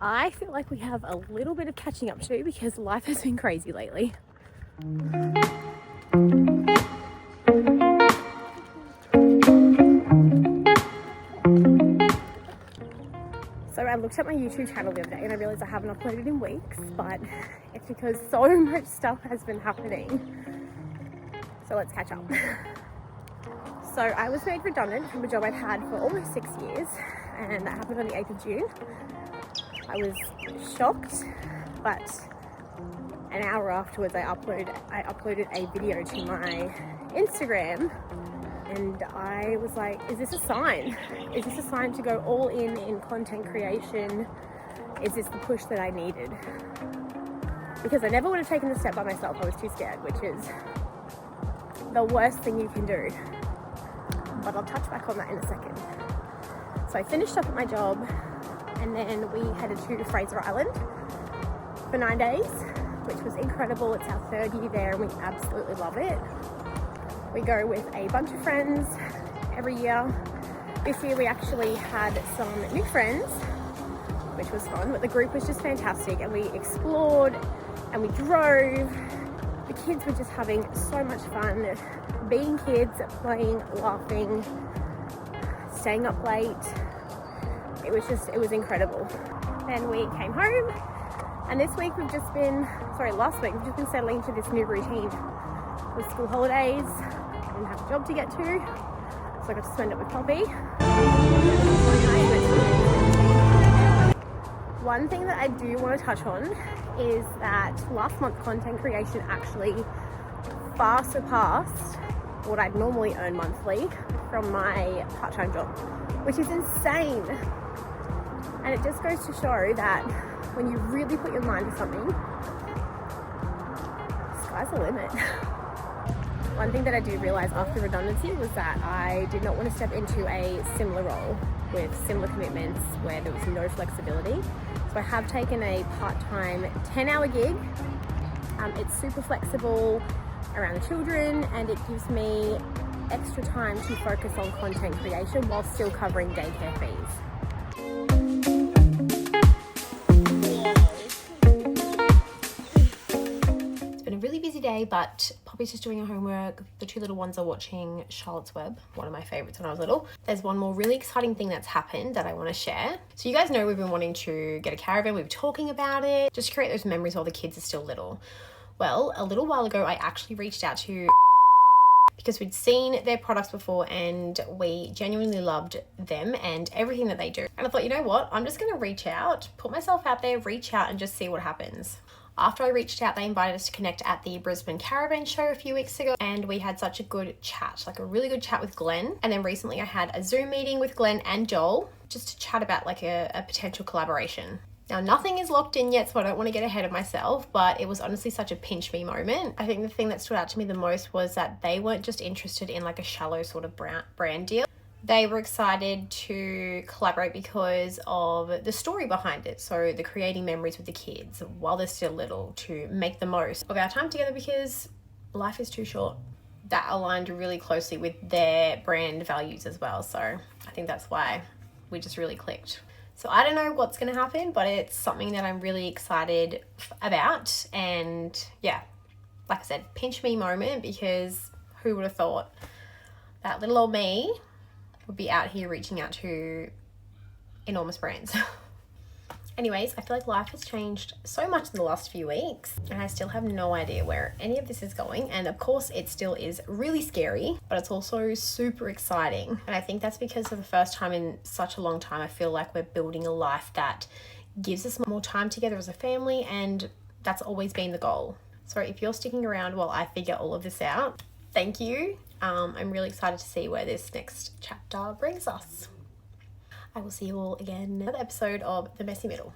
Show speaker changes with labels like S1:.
S1: I feel like we have a little bit of catching up to do because life has been crazy lately. So I looked at my YouTube channel the other day and I realized I haven't uploaded in weeks, but it's because so much stuff has been happening. So let's catch up. So I was made redundant from a job I'd had for almost 6 years, and that happened on the 8th of June. I was shocked, but an hour afterwards I uploaded a video to my Instagram, and I was like, is this a sign? Is this a sign to go all in content creation? Is this the push that I needed? Because I never would have taken the step by myself. I was too scared, which is the worst thing you can do. But I'll touch back on that in a second. So I finished up at my job, and then we headed to Fraser Island for 9 days, which was incredible. It's our 3rd year there and we absolutely love it. We go with a bunch of friends every year. This year we actually had some new friends, which was fun, but the group was just fantastic, and we explored and we drove. The kids were just having so much fun, being kids, playing, laughing, staying up late. It was incredible. Then we came home, and last week we've just been settling into this new routine with school holidays. I didn't have a job to get to, so I got to spend it with Poppy. One thing that I do want to touch on is that last month content creation actually far surpassed what I'd normally earn monthly from my part-time job, which is insane. And it just goes to show that when you really put your mind to something, sky's the limit. One thing that I did realize after redundancy was that I did not want to step into a similar role with similar commitments where there was no flexibility. So I have taken a part-time 10-hour gig. It's super flexible around the children, and it gives me extra time to focus on content creation while still covering daycare fees. Day, but Poppy's just doing her homework. The 2 little ones are watching Charlotte's Web, one of my favorites when I was little. There's one more really exciting thing that's happened that I want to share. So you guys know we've been wanting to get a caravan. We've been talking about it, just to create those memories while the kids are still little. Well, a little while ago I actually reached out to because we'd seen their products before and we genuinely loved them and everything that they do. And I thought, you know what, I'm just going to reach out, put myself out there, reach out and just see what happens. After I reached out, they invited us to connect at the Brisbane Caravan Show a few weeks ago, and we had such a good chat, like a really good chat with Glenn. And then recently I had a Zoom meeting with Glenn and Joel just to chat about like a potential collaboration. Now, nothing is locked in yet, so I don't want to get ahead of myself, but it was honestly such a pinch me moment. I think the thing that stood out to me the most was that they weren't just interested in like a shallow sort of brand deal. They were excited to collaborate because of the story behind it. So the creating memories with the kids while they're still little, to make the most of our time together because life is too short. That aligned really closely with their brand values as well. So I think that's why we just really clicked. So I don't know what's going to happen, but it's something that I'm really excited about. And yeah, like I said, pinch me moment, because who would have thought that little old me would be out here reaching out to enormous brands. Anyways, I feel like life has changed so much in the last few weeks, and I still have no idea where any of this is going. And of course, it still is really scary, but it's also super exciting. And I think that's because for the first time in such a long time, I feel like we're building a life that gives us more time together as a family, and that's always been the goal. So if you're sticking around while I figure all of this out, thank you. I'm really excited to see where this next chapter brings us. I will see you all again in another episode of The Messy Middle.